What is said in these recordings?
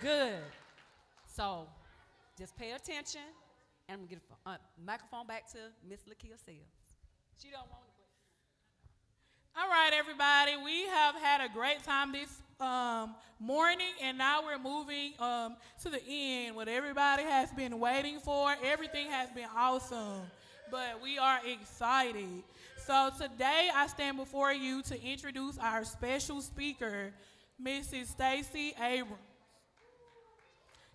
Good. So just pay attention, and I'm going to get a microphone back to Miss Lakia Sales. She don't want to. All right, everybody. We have had a great time this morning, and now we're moving to the end. What everybody has been waiting for. Everything has been awesome, but we are excited. So today, I stand before you to introduce our special speaker, Mrs. Stacy Abrams.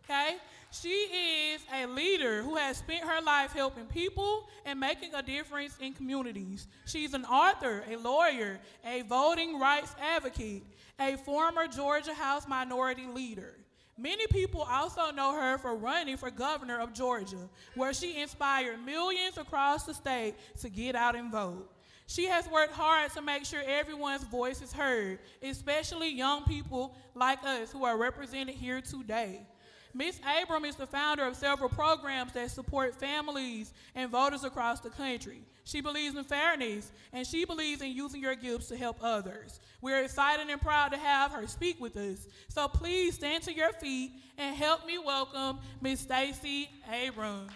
Okay? She is a leader who has spent her life helping people and making a difference in communities. She's an author, a lawyer, a voting rights advocate, a former Georgia House Minority Leader. Many people also know her for running for governor of Georgia, where she inspired millions across the state to get out and vote. She has worked hard to make sure everyone's voice is heard, especially young people like us who are represented here today. Ms. Abrams is the founder of several programs that support families and voters across the country. She believes in fairness, and she believes in using your gifts to help others. We're excited and proud to have her speak with us. So please stand to your feet and help me welcome Ms. Stacy Abrams.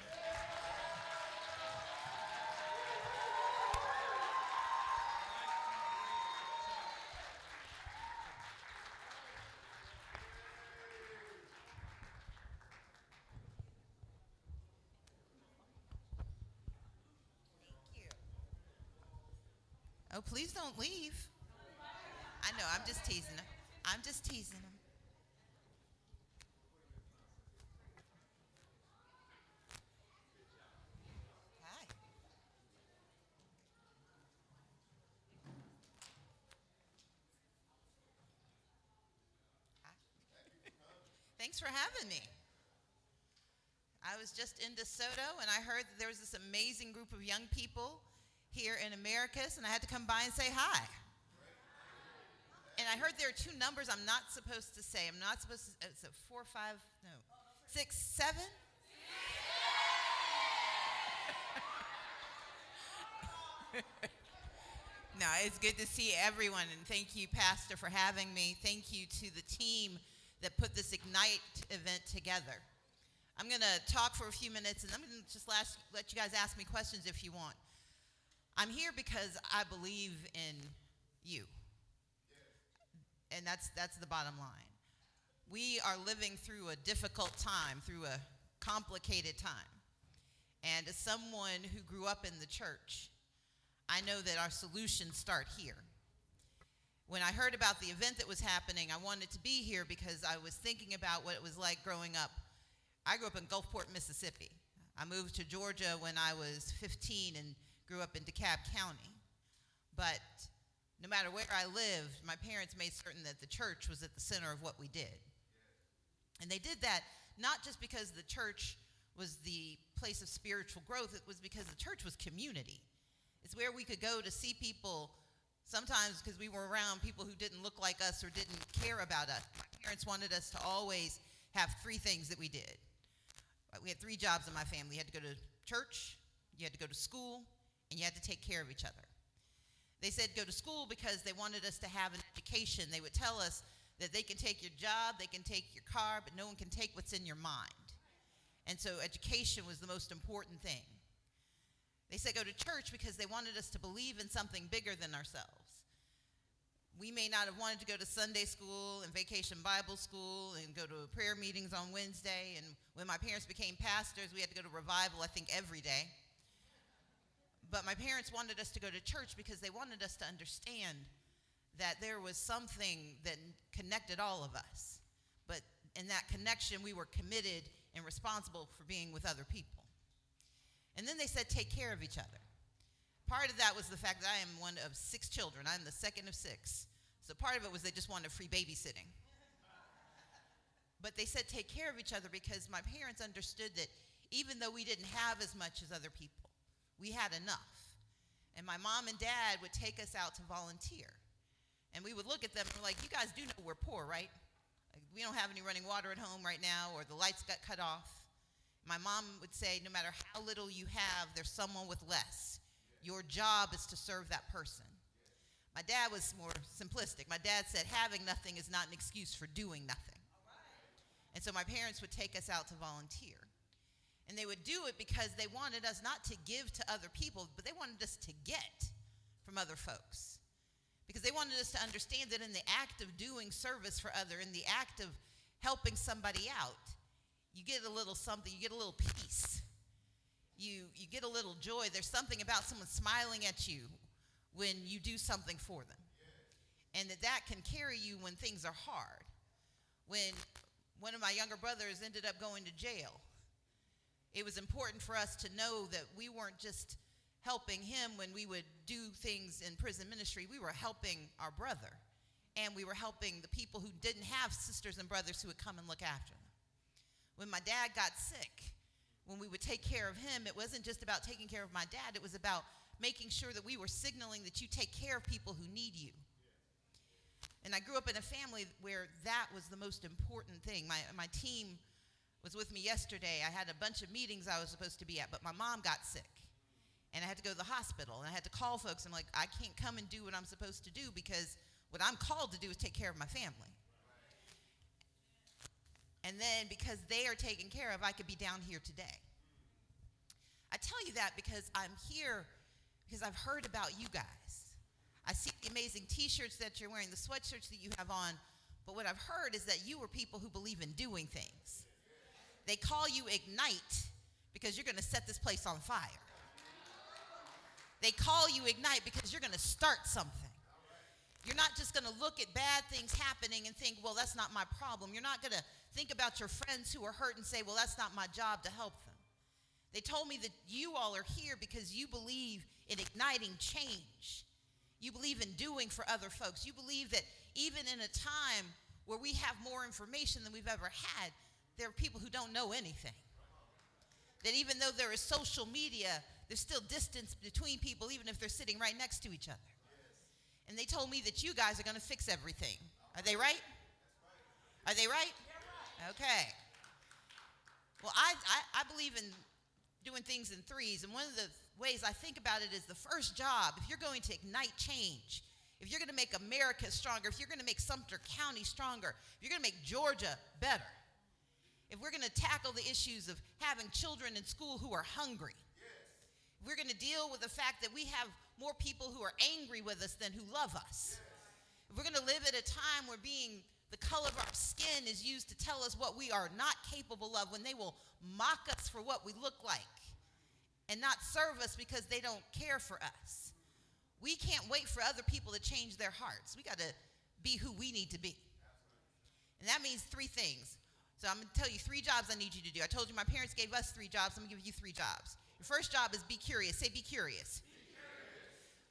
Oh, please don't leave. I know, I'm just teasing him. I'm just teasing him. Hi. Hi. Thanks for having me. I was just in DeSoto, and I heard that there was this amazing group of young people here in Americus, and I had to come by and say hi. And I heard there are two numbers I'm not supposed to say. I'm not supposed to, it's a 4, 5, no, 6, 7? No, it's good to see everyone, and thank you, Pastor, for having me. Thank you to the team that put this Ignite event together. I'm going to talk for a few minutes, and I'm going to just let you guys ask me questions if you want. I'm here because I believe in you. And that's the bottom line. We are living through a difficult time, through a complicated time. And as someone who grew up in the church, I know that our solutions start here. When I heard about the event that was happening, I wanted to be here because I was thinking about what it was like growing up. I grew up in Gulfport, Mississippi. I moved to Georgia when I was 15 and grew up in DeKalb County. But no matter where I lived, my parents made certain that the church was at the center of what we did. And they did that not just because the church was the place of spiritual growth, it was because the church was community. It's where we could go to see people, sometimes because we were around people who didn't look like us or didn't care about us. My parents wanted us to always have 3 things that we did. We had 3 jobs in my family. You had to go to church, you had to go to school, and you had to take care of each other. They said go to school because they wanted us to have an education. They would tell us that they can take your job, they can take your car, but no one can take what's in your mind. And so education was the most important thing. They said go to church because they wanted us to believe in something bigger than ourselves. We may not have wanted to go to Sunday school and vacation Bible school and go to prayer meetings on Wednesday. And when my parents became pastors, we had to go to revival, I think, every day. But my parents wanted us to go to church because they wanted us to understand that there was something that connected all of us. But in that connection, we were committed and responsible for being with other people. And then they said take care of each other. Part of that was the fact that I am one of 6 children. I'm the second of 6. So part of it was they just wanted free babysitting. But they said take care of each other because my parents understood that even though we didn't have as much as other people, we had enough. And my mom and dad would take us out to volunteer. And we would look at them and we're like, you guys do know we're poor, right? Like, we don't have any running water at home right now, or the lights got cut off. My mom would say, no matter how little you have, there's someone with less. Your job is to serve that person. My dad was more simplistic. My dad said having nothing is not an excuse for doing nothing. And so my parents would take us out to volunteer. And they would do it because they wanted us not to give to other people, but they wanted us to get from other folks. Because they wanted us to understand that in the act of doing service for other, in the act of helping somebody out, you get a little something, you get a little peace. You get a little joy. There's something about someone smiling at you when you do something for them. And that can carry you when things are hard. When one of my younger brothers ended up going to jail, it was important for us to know that we weren't just helping him when we would do things in prison ministry. We were helping our brother, and we were helping the people who didn't have sisters and brothers who would come and look after them. When my dad got sick, when we would take care of him, it wasn't just about taking care of my dad. It was about making sure that we were signaling that you take care of people who need you. And I grew up in a family where that was the most important thing. My team was with me yesterday. I had a bunch of meetings I was supposed to be at, but my mom got sick. And I had to go to the hospital, and I had to call folks. I'm like, I can't come and do what I'm supposed to do because what I'm called to do is take care of my family. And then because they are taken care of, I could be down here today. I tell you that because I'm here because I've heard about you guys. I see the amazing t-shirts that you're wearing, the sweatshirts that you have on, but what I've heard is that you are people who believe in doing things. They call you Ignite because you're going to set this place on fire. They call you Ignite because you're going to start something. You're not just going to look at bad things happening and think, well, that's not my problem. You're not going to think about your friends who are hurt and say, well, that's not my job to help them. They told me that you all are here because you believe in igniting change. You believe in doing for other folks. You believe that even in a time where we have more information than we've ever had, there are people who don't know anything. That even though there is social media, there's still distance between people, even if they're sitting right next to each other. And they told me that you guys are going to fix everything. Are they right? Are they right? Okay. Well, I believe in doing things in threes, and one of the ways I think about it is the first job. If you're going to ignite change, if you're going to make America stronger, if you're going to make Sumter County stronger, if you're going to make Georgia better, if we're going to tackle the issues of having children in school who are hungry, if we're going to deal with the fact that we have more people who are angry with us than who love us, if we're going to live at a time where being the color of our skin is used to tell us what we are not capable of, when they will mock us for what we look like and not serve us because they don't care for us. We can't wait for other people to change their hearts. We got to be who we need to be. And that means three things. So I'm going to tell you 3 jobs I need you to do. I told you my parents gave us 3 jobs. I'm going to give you 3 jobs. Your first job is be curious. Say be curious.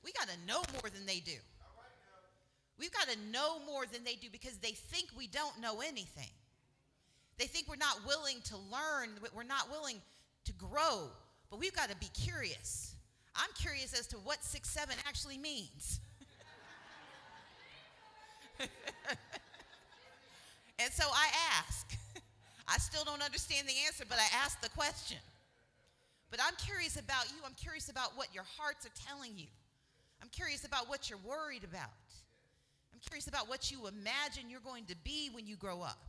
We got to know more than they do. We've got to know more than they do because they think we don't know anything. They think we're not willing to learn, we're not willing to grow, but we've got to be curious. I'm curious as to what 6'7" actually means. And so I ask. I still don't understand the answer, but I ask the question. But I'm curious about you. I'm curious about what your hearts are telling you. I'm curious about what you're worried about. I'm curious about what you imagine you're going to be when you grow up.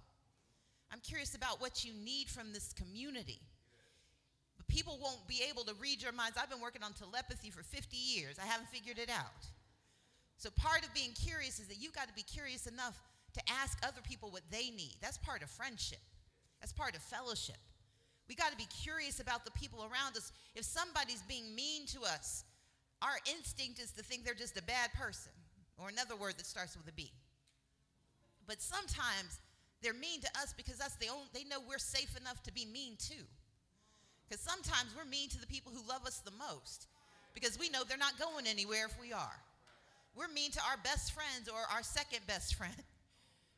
I'm curious about what you need from this community. But people won't be able to read your minds. I've been working on telepathy for 50 years. I haven't figured it out. So part of being curious is that you've got to be curious enough to ask other people what they need. That's part of friendship. That's part of fellowship. We got to be curious about the people around us. If somebody's being mean to us, our instinct is to think they're just a bad person, or another word that starts with a B. But sometimes they're mean to us because they know we're safe enough to be mean too. Because sometimes we're mean to the people who love us the most because we know they're not going anywhere if we are. We're mean to our best friends or our second best friend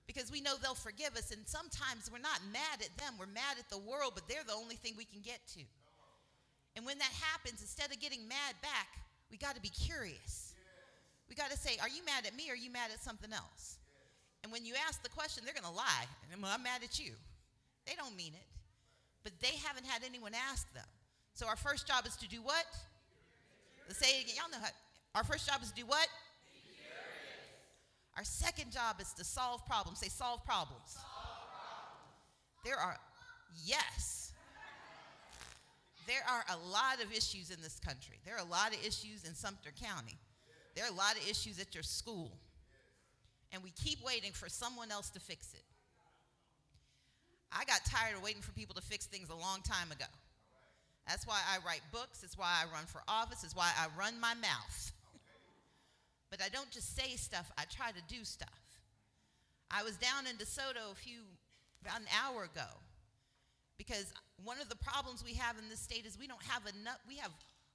because we know they'll forgive us. And sometimes we're not mad at them. We're mad at the world, but they're the only thing we can get to. And when that happens, instead of getting mad back, we got to be curious. We got to say, are you mad at me or are you mad at something else? And when you ask the question, they're going to lie. And I'm mad at you. They don't mean it. But they haven't had anyone ask them. So our first job is to do what? Let's say it again. Y'all know how. Our first job is to do what? Our second job is to solve problems. Say solve problems. There Yes. There are a lot of issues in this country. There are a lot of issues in Sumter County. There are a lot of issues at your school. And we keep waiting for someone else to fix it. I got tired of waiting for people to fix things a long time ago. That's why I write books. It's why I run for office. It's why I run my mouth. But I don't just say stuff. I try to do stuff. I was down in DeSoto about an hour ago because one of the problems we have in this state is we don't have enough.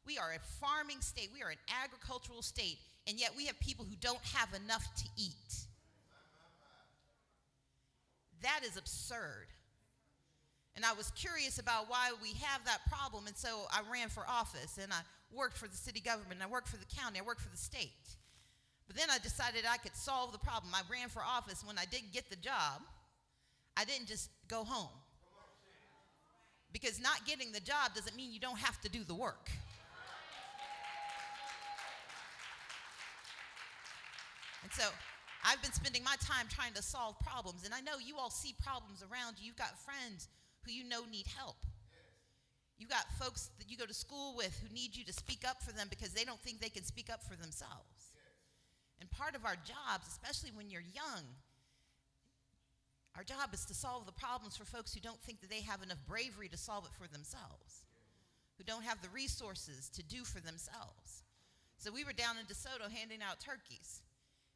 We are a farming state. We are an agricultural state, and yet we have people who don't have enough to eat. That is absurd. And I was curious about why we have that problem, and so I ran for office, and I worked for the city government, and I worked for the county, I worked for the state. But then I decided I could solve the problem. I ran for office. When I didn't get the job, I didn't just go home. Because not getting the job doesn't mean you don't have to do the work. And so I've been spending my time trying to solve problems, and I know you all see problems around you. You've got friends who you know need help. You've got folks that you go to school with who need you to speak up for them because they don't think they can speak up for themselves. And part of our jobs, especially when you're young, our job is to solve the problems for folks who don't think that they have enough bravery to solve it for themselves, who don't have the resources to do for themselves. So we were down in DeSoto handing out turkeys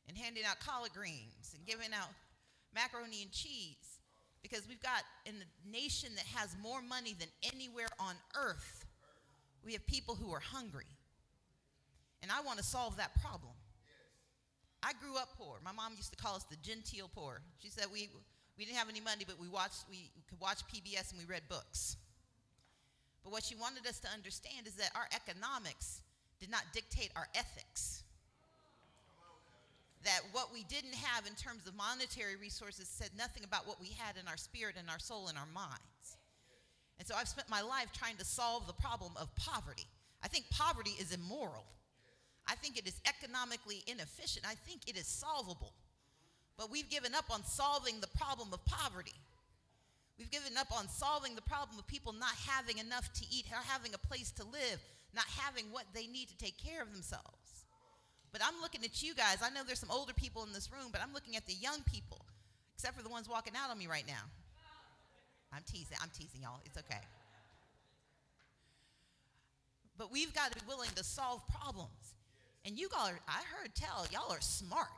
and handing out collard greens and giving out macaroni and cheese because we've got, in the nation that has more money than anywhere on earth, we have people who are hungry. And I want to solve that problem. I grew up poor. My mom used to call us the genteel poor. She said we didn't have any money, but we could watch PBS and we read books. But what she wanted us to understand is that our economics did not dictate our ethics. That what we didn't have in terms of monetary resources said nothing about what we had in our spirit and our soul and our minds. And so I've spent my life trying to solve the problem of poverty. I think poverty is immoral. I think it is economically inefficient. I think it is solvable. But we've given up on solving the problem of poverty. We've given up on solving the problem of people not having enough to eat, not having a place to live, not having what they need to take care of themselves. But I'm looking at you guys. I know there's some older people in this room, but I'm looking at the young people, except for the ones walking out on me right now. I'm teasing y'all. It's okay. But we've got to be willing to solve problems. And you all y'all are smart.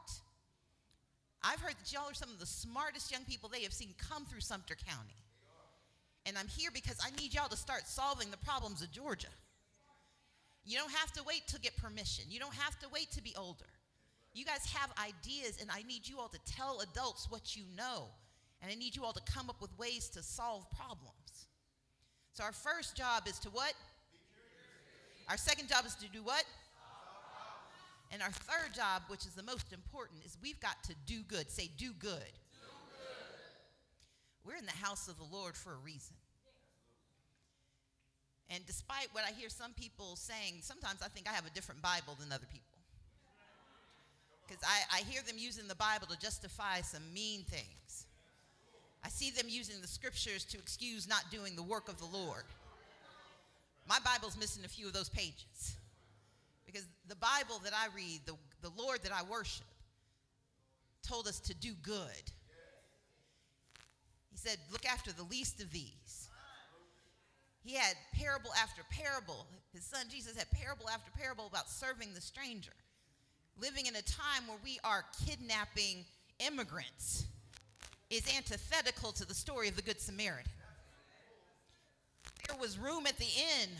I've heard that y'all are some of the smartest young people they have seen come through Sumter County. And I'm here because I need y'all to start solving the problems of Georgia. You don't have to wait to get permission. You don't have to wait to be older. You guys have ideas, and I need you all to tell adults what you know. And I need you all to come up with ways to solve problems. So our first job is to what? Our second job is to do what? And our third job, which is the most important, is we've got to do good. Say, do good. Do good. We're in the house of the Lord for a reason. And despite what I hear some people saying, sometimes I think I have a different Bible than other people. Because I hear them using the Bible to justify some mean things. I see them using the scriptures to excuse not doing the work of the Lord. My Bible's missing a few of those pages. Because the Bible that I read, the Lord that I worship, told us to do good. He said, look after the least of these. He had parable after parable. His son Jesus had parable after parable about serving the stranger. Living in a time where we are kidnapping immigrants is antithetical to the story of the Good Samaritan. There was room at the inn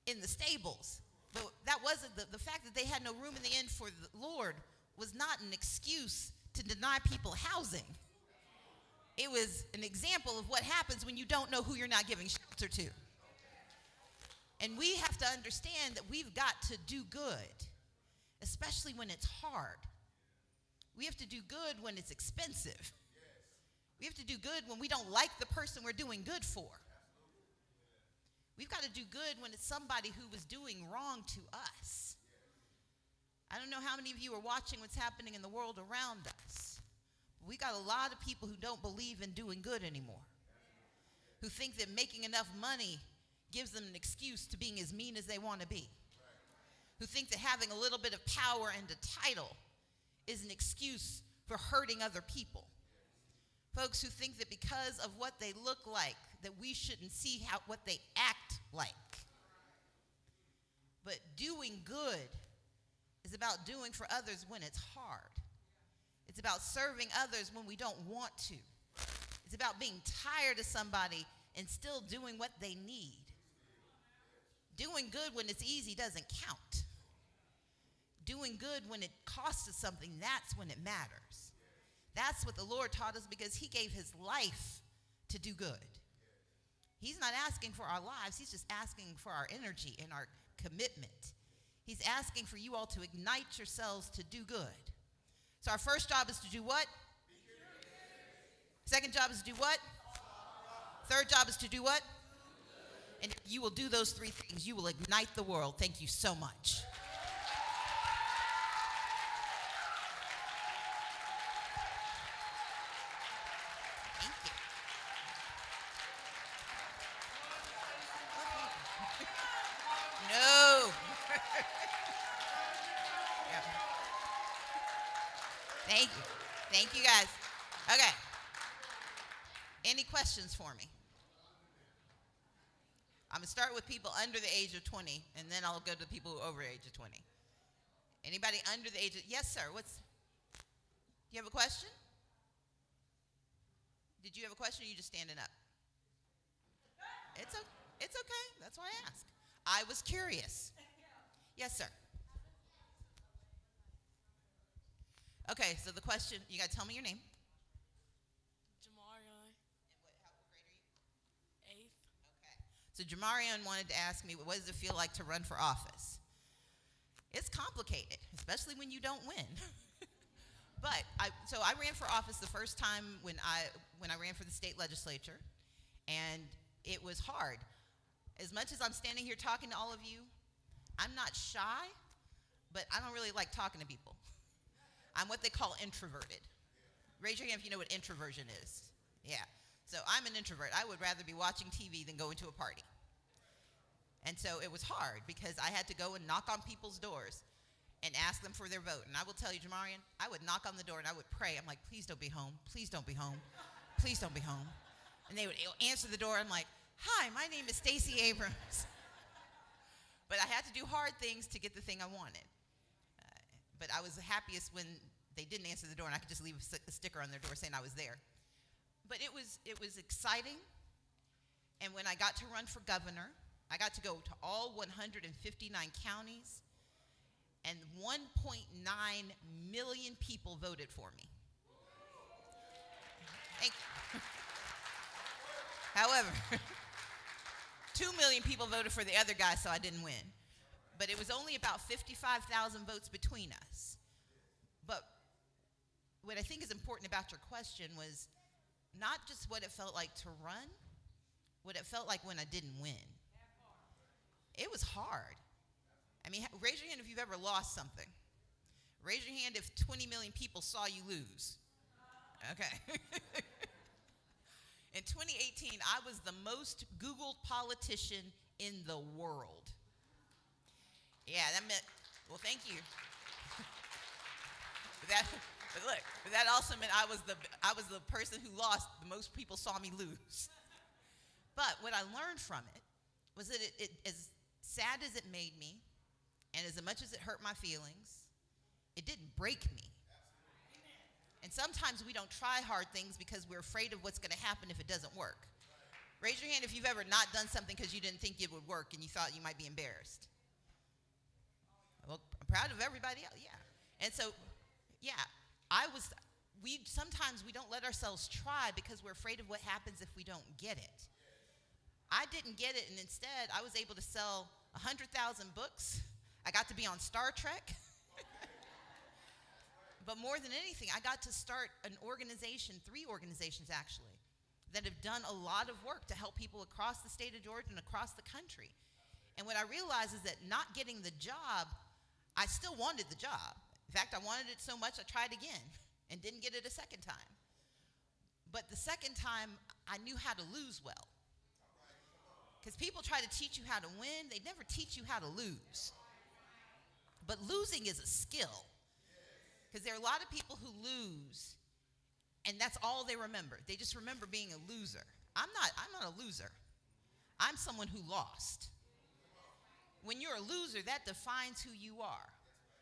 in the stables. But that wasn't the fact that they had no room in the inn for the Lord was not an excuse to deny people housing. It was an example of what happens when you don't know who you're not giving shelter to. And we have to understand that we've got to do good, especially when it's hard. We have to do good when it's expensive. We have to do good when we don't like the person we're doing good for. We've got to do good when it's somebody who was doing wrong to us. I don't know how many of you are watching what's happening in the world around us. We got a lot of people who don't believe in doing good anymore. who think that making enough money gives them an excuse to being as mean as they want to be, who think that having a little bit of power and a title is an excuse for hurting other people. Folks who think that because of what they look like, that we shouldn't see what they act like. But doing good is about doing for others when it's hard. It's about serving others when we don't want to. It's about being tired of somebody and still doing what they need. Doing good when it's easy doesn't count. Doing good when it costs us something, that's when it matters. That's what the Lord taught us, because he gave his life to do good. He's not asking for our lives. He's just asking for our energy and our commitment. He's asking for you all to ignite yourselves to do good. So our first job is to do what? Second job is to do what? Third job is to do what? And if you will do those three things, you will ignite the world. Thank you so much. Thank you. No. Yeah. Thank you. Thank you, guys. Okay. Any questions for me? I'm going to start with people under the age of 20, and then I'll go to people over the age of 20. Anybody under the age of, yes, sir, do you have a question? Did you have a question, or are you just standing up? It's okay, that's why I asked. I was curious. Yes, sir. Okay, so the question, you got to tell me your name. Jamarion, How grade are you? 8th. Okay. So Jamarion wanted to ask me, what does it feel like to run for office? It's complicated, especially when you don't win. But I ran for office the first time when I ran for the state legislature, and it was hard. As much as I'm standing here talking to all of you, I'm not shy, but I don't really like talking to people. I'm what they call introverted. Raise your hand if you know what introversion is. Yeah. So I'm an introvert. I would rather be watching TV than going to a party. And so it was hard, because I had to go and knock on people's doors and ask them for their vote. And I will tell you, Jamarion, I would knock on the door and I would pray. I'm like, please don't be home. Please don't be home. Please don't be home. And they would answer the door. I'm like, hi, my name is Stacy Abrams. But I had to do hard things to get the thing I wanted. But I was happiest when they didn't answer the door and I could just leave a sticker on their door saying I was there. But it was exciting. And when I got to run for governor, I got to go to all 159 counties, and 1.9 million people voted for me. Thank you. However, 2 million people voted for the other guy, so I didn't win. But it was only about 55,000 votes between us. But what I think is important about your question was not just what it felt like to run, what it felt like when I didn't win. It was hard. I mean, raise your hand if you've ever lost something. Raise your hand if 20 million people saw you lose. Okay. In 2018, I was the most Googled politician in the world. Yeah, that meant, well, thank you. But that also meant I was the person who lost. The most people saw me lose. But what I learned from it was that it as sad as it made me, and as much as it hurt my feelings, it didn't break me. And sometimes we don't try hard things because we're afraid of what's going to happen if it doesn't work. Raise your hand if you've ever not done something because you didn't think it would work and you thought you might be embarrassed. Well, I'm proud of everybody else, yeah. And so, yeah, sometimes we don't let ourselves try because we're afraid of what happens if we don't get it. I didn't get it, and instead I was able to sell 100,000 books. I got to be on Star Trek. But more than anything, I got to start an organization, 3 organizations actually, that have done a lot of work to help people across the state of Georgia and across the country. And what I realized is that not getting the job, I still wanted the job. In fact, I wanted it so much I tried again and didn't get it a second time. But the second time, I knew how to lose well. Because people try to teach you how to win, they never teach you how to lose. But losing is a skill. Because there are a lot of people who lose, and that's all they remember. They just remember being a loser. I'm not a loser. I'm someone who lost. When you're a loser, that defines who you are.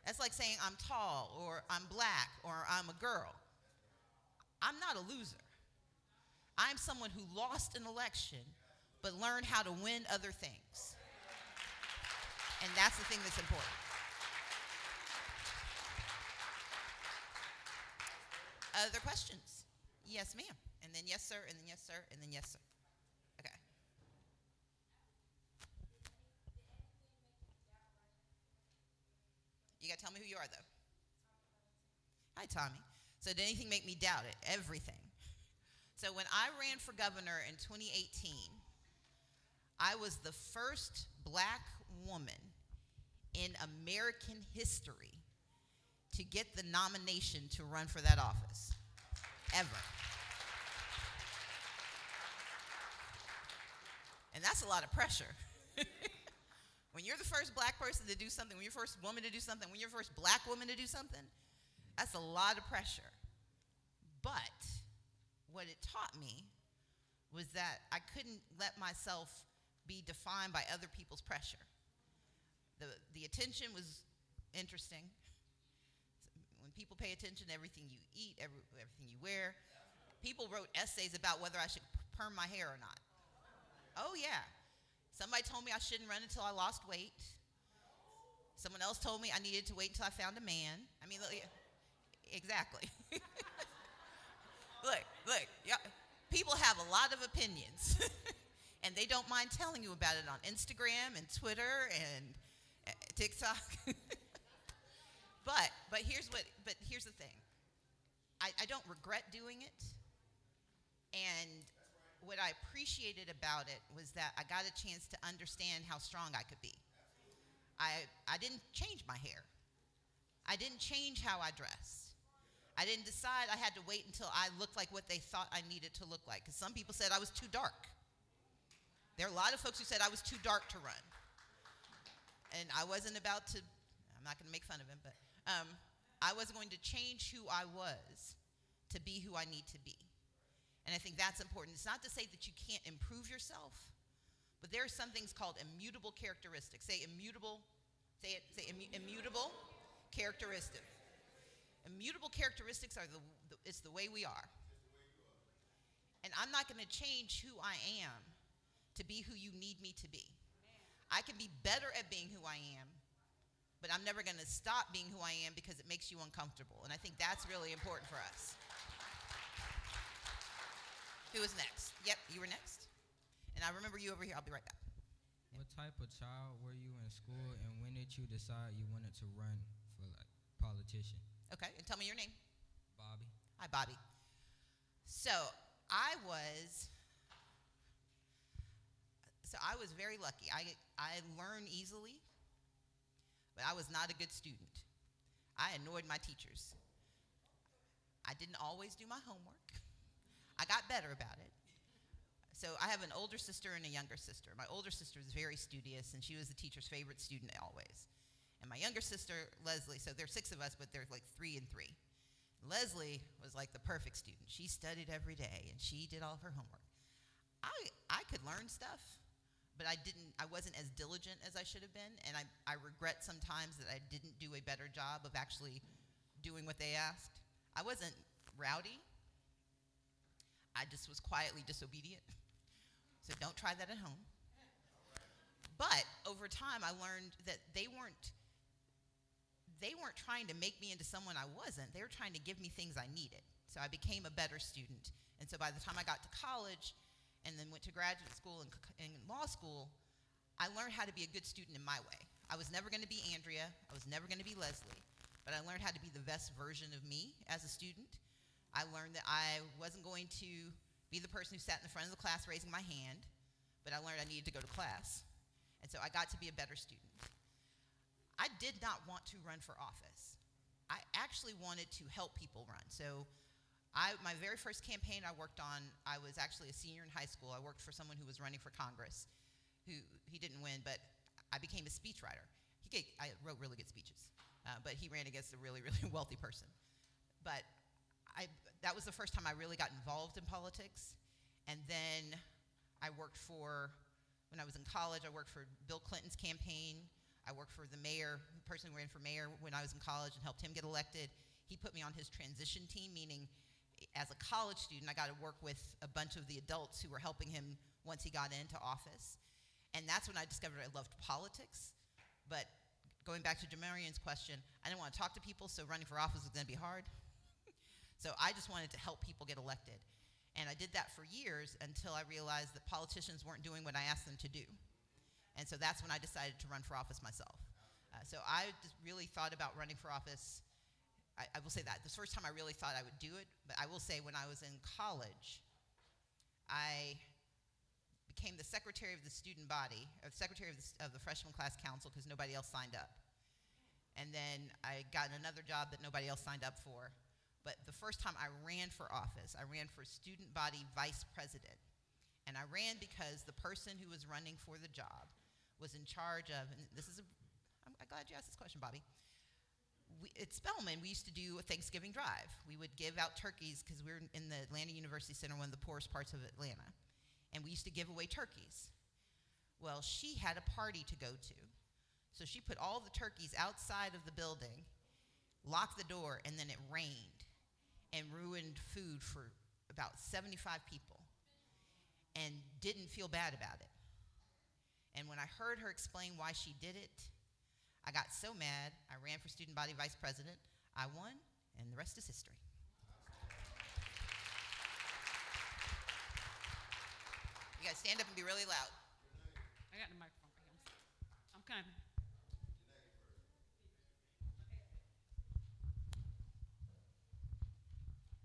That's like saying I'm tall, or I'm black, or I'm a girl. I'm not a loser. I'm someone who lost an election, but learned how to win other things. And that's the thing that's important. Other questions? Yes, ma'am. And then yes, sir, and then yes, sir, and then yes, sir. Okay. You got to tell me who you are, though. Hi, Tommy. So did anything make me doubt it? Everything. So when I ran for governor in 2018, I was the first black woman in American history to get the nomination to run for that office, ever. And that's a lot of pressure. When you're the first black person to do something, when you're the first woman to do something, when you're the first black woman to do something, that's a lot of pressure. But what it taught me was that I couldn't let myself be defined by other people's pressure. The attention was interesting. When people pay attention to everything you eat, everything you wear, people wrote essays about whether I should perm my hair or not. Oh, yeah. Somebody told me I shouldn't run until I lost weight. Someone else told me I needed to wait until I found a man. I mean, look, exactly. Look, yeah, people have a lot of opinions, and they don't mind telling you about it on Instagram and Twitter and TikTok. But here's the thing. I don't regret doing it, and what I appreciated about it was that I got a chance to understand how strong I could be. I didn't change my hair. I didn't change how I dressed. I didn't decide I had to wait until I looked like what they thought I needed to look like, because some people said I was too dark. There are a lot of folks who said I was too dark to run. And I wasn't about to, I'm not going to make fun of him, but I wasn't going to change who I was to be who I need to be. And I think that's important. It's not to say that you can't improve yourself, but there are some things called immutable characteristics. Say immutable, immutable characteristics. Immutable characteristics are it's the way we are. And I'm not going to change who I am to be who you need me to be. I can be better at being who I am, but I'm never going to stop being who I am because it makes you uncomfortable. And I think that's really important for us. Who is next? Yep, you were next. And I remember you over here. I'll be right back. What type of child were you in school, and when did you decide you wanted to run for politician? Okay, and tell me your name. Bobby. Hi, Bobby. So I was very lucky. I learn easily, but I was not a good student. I annoyed my teachers. I didn't always do my homework. I got better about it. So I have an older sister and a younger sister. My older sister was very studious, and she was the teacher's favorite student always. And my younger sister, Leslie, so there are 6 of us, but there's like 3 and 3. Leslie was like the perfect student. She studied every day, and she did all of her homework. I could learn stuff, but I wasn't as diligent as I should have been, and I regret sometimes that I didn't do a better job of actually doing what they asked. I wasn't rowdy. I just was quietly disobedient. So don't try that at home. But over time, I learned that they weren't trying to make me into someone I wasn't. They were trying to give me things I needed. So I became a better student. And so by the time I got to college and then went to graduate school and law school, I learned how to be a good student in my way. I was never going to be Andrea. I was never going to be Leslie. But I learned how to be the best version of me as a student. I learned that I wasn't going to be the person who sat in the front of the class raising my hand, but I learned I needed to go to class. And so I got to be a better student. I did not want to run for office. I actually wanted to help people run. So my very first campaign I worked on, I was actually a senior in high school. I worked for someone who was running for Congress. who he didn't win, but I became a speechwriter. I wrote really good speeches, but he ran against a really, really wealthy person. But that was the first time I really got involved in politics. And then when I was in college, I worked for Bill Clinton's campaign. I worked for the person who ran for mayor when I was in college and helped him get elected. He put me on his transition team, meaning as a college student, I got to work with a bunch of the adults who were helping him once he got into office. And that's when I discovered I loved politics. But going back to Jamarian's question, I didn't want to talk to people, so running for office was going to be hard. So I just wanted to help people get elected. And I did that for years until I realized that politicians weren't doing what I asked them to do. And so that's when I decided to run for office myself. So I just really thought about running for office. I will say that. The first time I really thought I would do it, but I will say when I was in college, I became the secretary of the student body, or secretary of the freshman class council because nobody else signed up. And then I got another job that nobody else signed up for. But the first time I ran for office, I ran for student body vice president. And I ran because the person who was running for the job was in charge of, and I'm glad you asked this question, Bobby. At Spelman, we used to do a Thanksgiving drive. We would give out turkeys because we were in the Atlanta University Center, one of the poorest parts of Atlanta. And we used to give away turkeys. Well, she had a party to go to. So she put all the turkeys outside of the building, locked the door, and then it rained and ruined food for about 75 people and didn't feel bad about it. And when I heard her explain why she did it, I got so mad, I ran for student body vice president. I won, and the rest is history. You guys stand up and be really loud. I got the microphone right here. I'm coming.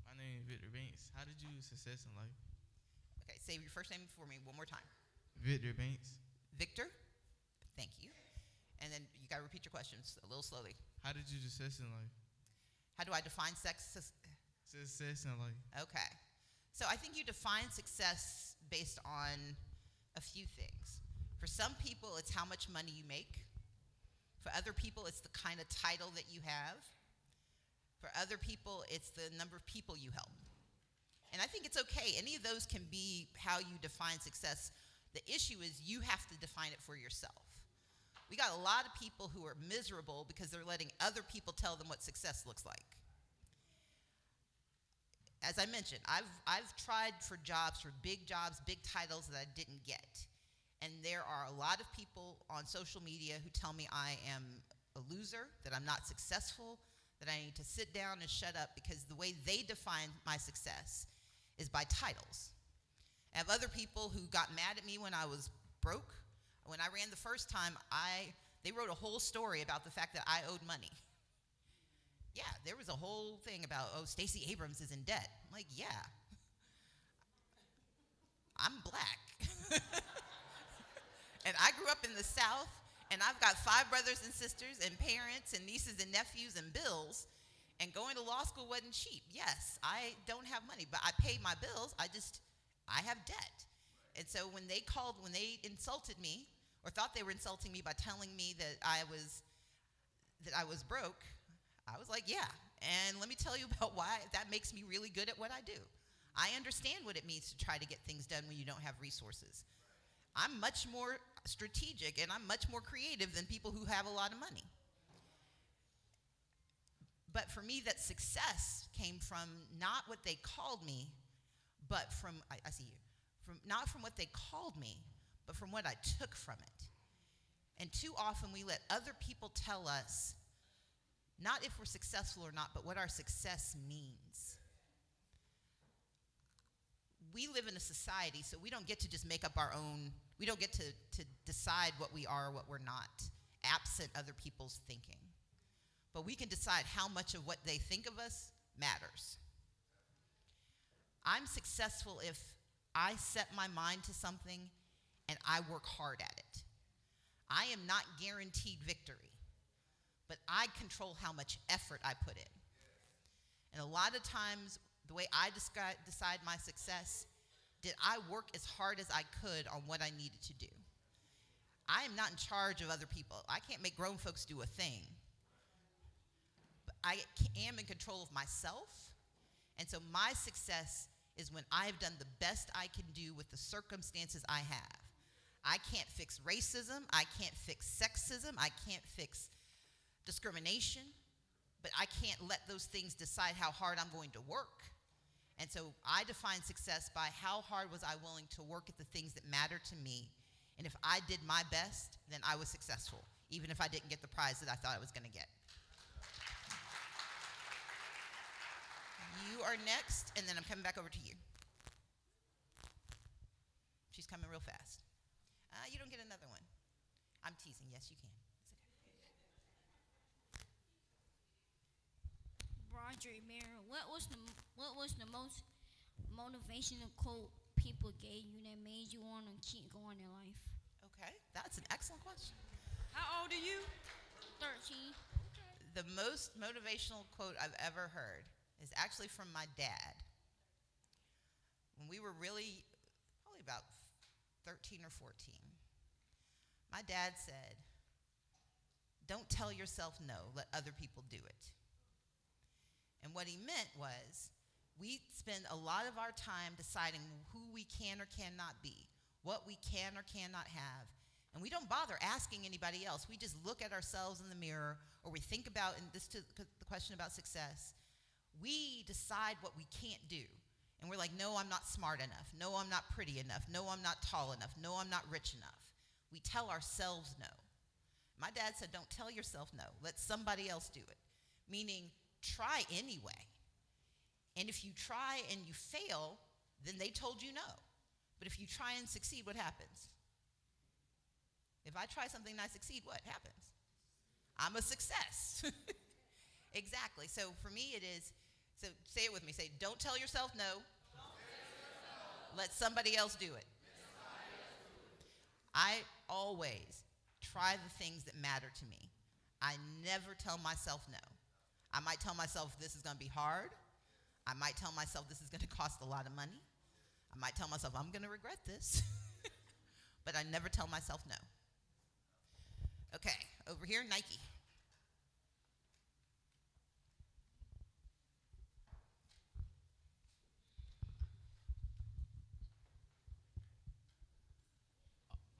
My name is Victor Banks. How did you success in life? Okay, say your first name for me one more time. Victor Banks. Victor, thank you. And then you gotta repeat your questions a little slowly. How did you success in life? How do I define success? Success in life. Okay. So I think you define success based on a few things. For some people, it's how much money you make. For other people, it's the kind of title that you have. For other people, it's the number of people you help. And I think it's okay. Any of those can be how you define success. The issue is you have to define it for yourself. We got a lot of people who are miserable because they're letting other people tell them what success looks like. As I mentioned, I've tried for jobs, for big jobs, big titles that I didn't get. And there are a lot of people on social media who tell me I am a loser, that I'm not successful, that I need to sit down and shut up because the way they define my success is by titles. I have other people who got mad at me when I was broke. When I ran the first time, they wrote a whole story about the fact that I owed money. Yeah, there was a whole thing about, Stacy Abrams is in debt. I'm like, yeah. I'm black. And I grew up in the South, and I've got 5 brothers and sisters and parents and nieces and nephews and bills, and going to law school wasn't cheap. Yes, I don't have money, but I pay my bills. I have debt. And so when they insulted me, or thought they were insulting me by telling me that I was broke, I was like, yeah. And let me tell you about why that makes me really good at what I do. I understand what it means to try to get things done when you don't have resources. I'm much more strategic and I'm much more creative than people who have a lot of money. But for me, that success came from not what they called me, but from, I see you, not from what they called me, but from what I took from it. And too often we let other people tell us, not if we're successful or not, but what our success means. We live in a society, so we don't get to just make up our own, we don't get to decide what we are or what we're not, absent other people's thinking. But we can decide how much of what they think of us matters. I'm successful if I set my mind to something and I work hard at it. I am not guaranteed victory, but I control how much effort I put in. And a lot of times, the way I decide my success, did I work as hard as I could on what I needed to do? I am not in charge of other people. I can't make grown folks do a thing. But I am in control of myself. And so my success is when I've done the best I can do with the circumstances I have. I can't fix racism. I can't fix sexism. I can't fix discrimination. But I can't let those things decide how hard I'm going to work. And so I define success by how hard was I willing to work at the things that matter to me. And if I did my best, then I was successful, even if I didn't get the prize that I thought I was going to get. You are next, and then I'm coming back over to you. She's coming real fast. You don't get another one. I'm teasing. Yes, you can. It's okay. Broderick Mayer, what was the most motivational quote people gave you that made you want to keep going in life? Okay, that's an excellent question. How old are you? 13. The most motivational quote I've ever heard is actually from my dad. When we were really, probably about 13 or 14, my dad said, "Don't tell yourself no, let other people do it." And what he meant was, we spend a lot of our time deciding who we can or cannot be, what we can or cannot have, and we don't bother asking anybody else. We just look at ourselves in the mirror, or we think about, and this to the question about success, we decide what we can't do. And we're like, no, I'm not smart enough. No, I'm not pretty enough. No, I'm not tall enough. No, I'm not rich enough. We tell ourselves no. My dad said, don't tell yourself no. Let somebody else do it. Meaning, try anyway. And if you try and you fail, then they told you no. But if you try and succeed, what happens? If I try something and I succeed, what happens? I'm a success. Exactly. So for me it is, so say it with me. Say, don't tell yourself no. Let somebody else do it. I always try the things that matter to me. I never tell myself no. I might tell myself this is going to be hard. I might tell myself this is going to cost a lot of money. I might tell myself I'm going to regret this. But I never tell myself no. Okay, over here, Nike.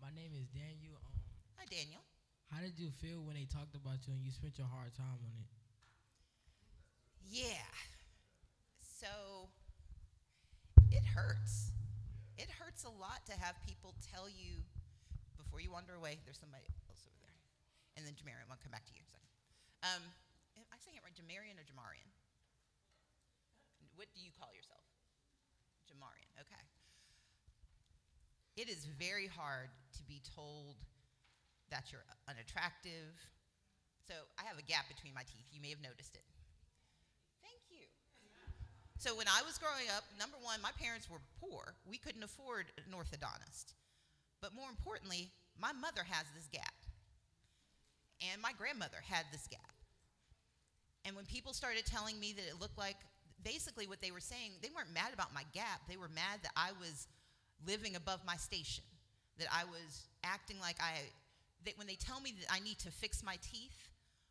My name is Daniel. Hi, Daniel. How did you feel when they talked about you and you spent your hard time on it? Yeah. So it hurts. It hurts a lot to have people tell you, before you wander away, there's somebody else over there. And then Jamarian, I'll come back to you in a second. Am I saying it right, Jamarian or Jamarian? What do you call yourself? Jamarian, okay. It is very hard to be told that you're unattractive. So I have a gap between my teeth. You may have noticed it. Thank you. So when I was growing up, number one, my parents were poor. We couldn't afford an orthodontist. But more importantly, my mother has this gap. And my grandmother had this gap. And when people started telling me that it looked like, basically what they were saying, they weren't mad about my gap. They were mad that I was living above my station, that I was acting like that when they tell me that I need to fix my teeth,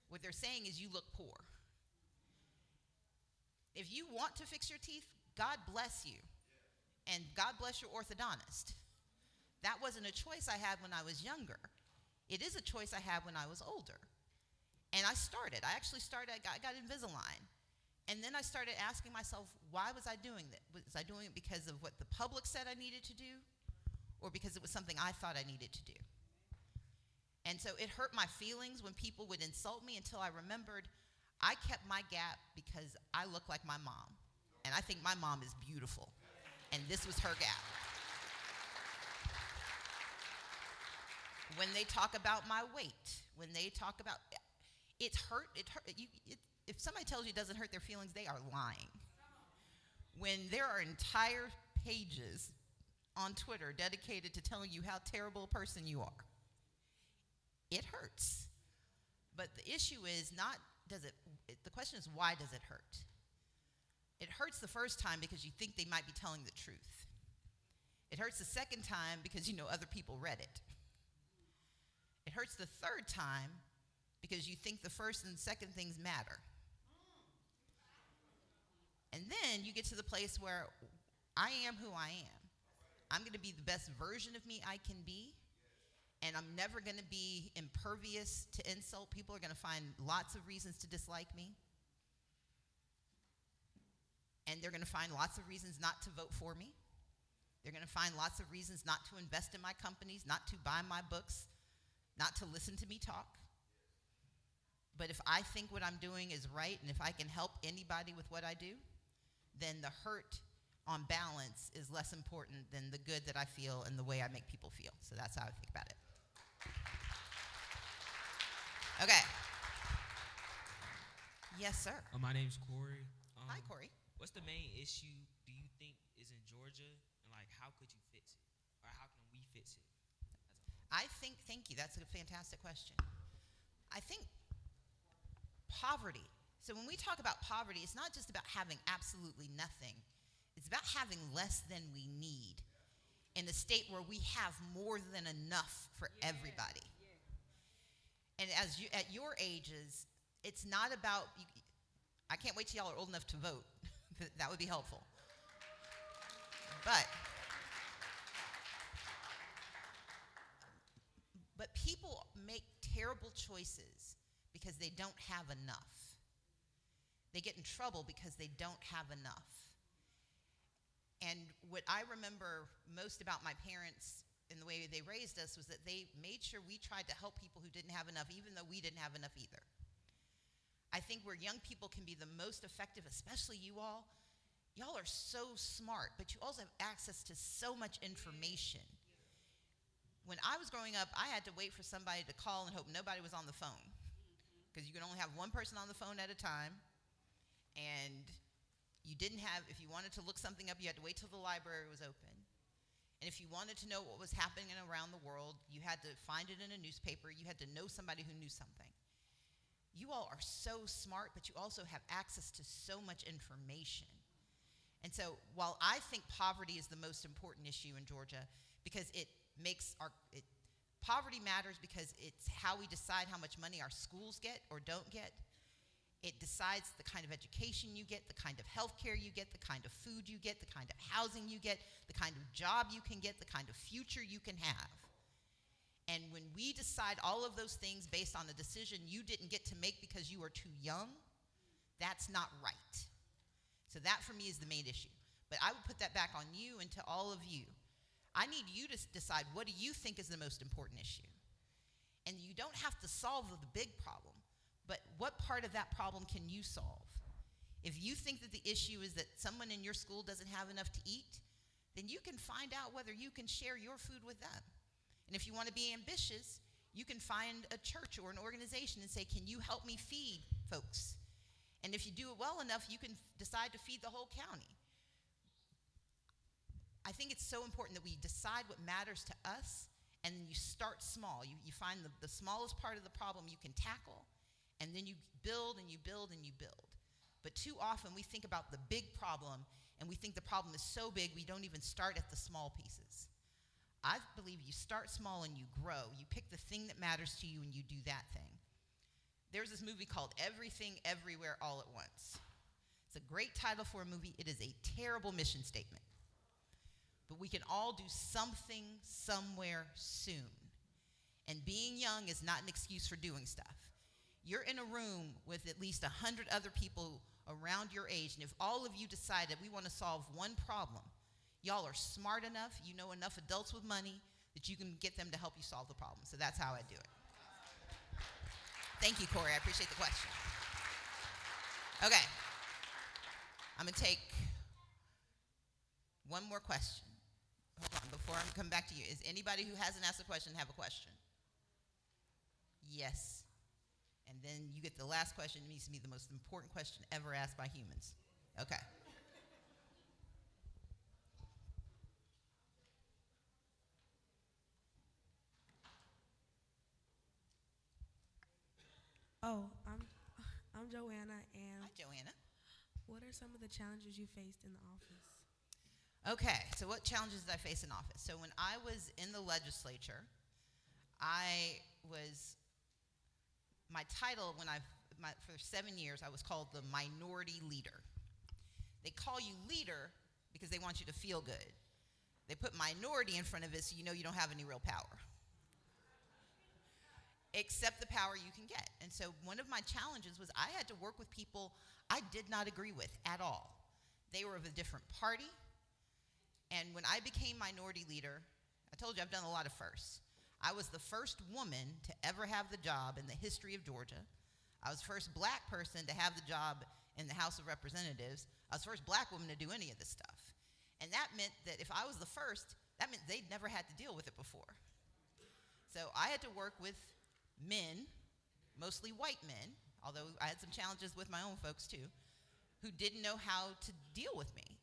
what they're saying is you look poor. If you want to fix your teeth, God bless you. And God bless your orthodontist. That wasn't a choice I had when I was younger. It is a choice I had when I was older. And I got Invisalign. And then I started asking myself, why was I doing that? Was I doing it because of what the public said I needed to do? Or because it was something I thought I needed to do? And so it hurt my feelings when people would insult me until I remembered I kept my gap because I look like my mom. And I think my mom is beautiful. And this was her gap. When they talk about my weight, when they talk about, it hurt. If somebody tells you it doesn't hurt their feelings, they are lying. When there are entire pages on Twitter dedicated to telling you how terrible a person you are, it hurts. But the issue is not, the question is, why does it hurt? It hurts the first time because you think they might be telling the truth. It hurts the second time because you know other people read it. It hurts the third time because you think the first and second things matter. And then you get to the place where I am who I am. I'm going to be the best version of me I can be, and I'm never going to be impervious to insult. People are going to find lots of reasons to dislike me, and they're going to find lots of reasons not to vote for me. They're going to find lots of reasons not to invest in my companies, not to buy my books, not to listen to me talk. But if I think what I'm doing is right, and if I can help anybody with what I do, then the hurt on balance is less important than the good that I feel and the way I make people feel. So that's how I think about it. Okay. Yes, sir. My name's Corey. Hi, Corey. What's the main issue do you think is in Georgia, and like how could you fix it, or how can we fix it? Thank you. That's a fantastic question. I think poverty. So when we talk about poverty, it's not just about having absolutely nothing. It's about having less than we need in a state where we have more than enough for everybody. And at your ages, it's not about, I can't wait till y'all are old enough to vote. That would be helpful. But people make terrible choices because they don't have enough. They get in trouble because they don't have enough. And what I remember most about my parents and the way they raised us was that they made sure we tried to help people who didn't have enough, even though we didn't have enough either. I think where young people can be the most effective, especially you all, y'all are so smart, but you also have access to so much information. When I was growing up, I had to wait for somebody to call and hope nobody was on the phone, because you could only have one person on the phone at a time, and you didn't have, if you wanted to look something up, you had to wait till the library was open. And if you wanted to know what was happening around the world, you had to find it in a newspaper. You had to know somebody who knew something. You all are so smart, but you also have access to so much information. And so while I think poverty is the most important issue in Georgia, because poverty matters because it's how we decide how much money our schools get or don't get. It decides the kind of education you get, the kind of health care you get, the kind of food you get, the kind of housing you get, the kind of job you can get, the kind of future you can have. And when we decide all of those things based on a decision you didn't get to make because you were too young, that's not right. So that for me is the main issue. But I would put that back on you and to all of you. I need you to decide, what do you think is the most important issue? And you don't have to solve the big problem, but what part of that problem can you solve? If you think that the issue is that someone in your school doesn't have enough to eat, then you can find out whether you can share your food with them. And if you want to be ambitious, you can find a church or an organization and say, can you help me feed folks? And if you do it well enough, you can decide to feed the whole county. I think it's so important that we decide what matters to us, and then you start small. You find the smallest part of the problem you can tackle, and then you build and you build and you build. But too often we think about the big problem, and we think the problem is so big we don't even start at the small pieces. I believe you start small and you grow. You pick the thing that matters to you and you do that thing. There's this movie called Everything Everywhere All at Once. It's a great title for a movie. It is a terrible mission statement. But we can all do something somewhere soon. And being young is not an excuse for doing stuff. You're in a room with at least 100 other people around your age, and if all of you decide that we want to solve one problem, y'all are smart enough, you know enough adults with money that you can get them to help you solve the problem. So that's how I do it. Thank you, Corey. I appreciate the question. Okay. I'm going to take one more question. Hold on, before I come back to you. Is anybody who hasn't asked a question have a question? Yes. And then you get the last question. It needs to be the most important question ever asked by humans. Okay. Oh, I'm Joanna, and Hi, Joanna. what are some of the challenges you faced in the office? Okay, so what challenges did I face in office? So when I was in the legislature, I was, my title for 7 years, I was called the minority leader. They call you leader because they want you to feel good. They put minority in front of it so you know you don't have any real power. Except the power you can get. And so one of my challenges was I had to work with people I did not agree with at all. They were of a different party. And when I became minority leader, I told you I've done a lot of firsts. I was the first woman to ever have the job in the history of Georgia. I was the first black person to have the job in the House of Representatives. I was the first black woman to do any of this stuff. And that meant that if I was the first, that meant they'd never had to deal with it before. So I had to work with men, mostly white men, although I had some challenges with my own folks too, who didn't know how to deal with me.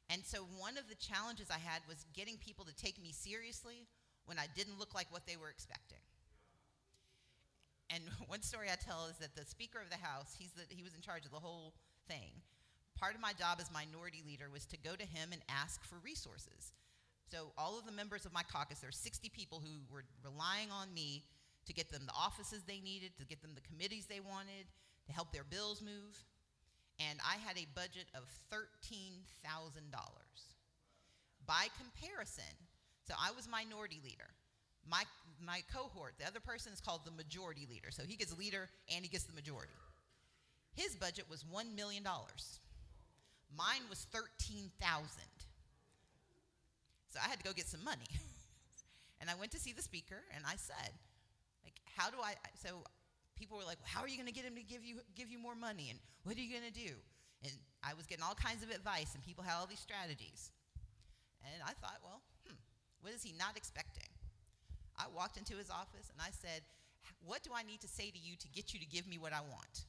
And so one of the challenges I had was getting people to take me seriously when I didn't look like what they were expecting. And one story I tell is that the Speaker of the House, he was in charge of the whole thing. Part of my job as minority leader was to go to him and ask for resources. So all of the members of my caucus, there were 60 people who were relying on me to get them the offices they needed, to get them the committees they wanted, to help their bills move. And I had a budget of $13,000. By comparison, so I was minority leader. My cohort, the other person is called the majority leader. So he gets leader and he gets the majority. His budget was $1 million. Mine was $13,000. So I had to go get some money. And I went to see the speaker and I said, so people were like, well, how are you going to get him to give you more money? And what are you going to do? And I was getting all kinds of advice, and people had all these strategies. And I thought, well, what is he not expecting? I walked into his office, and I said, what do I need to say to you to get you to give me what I want?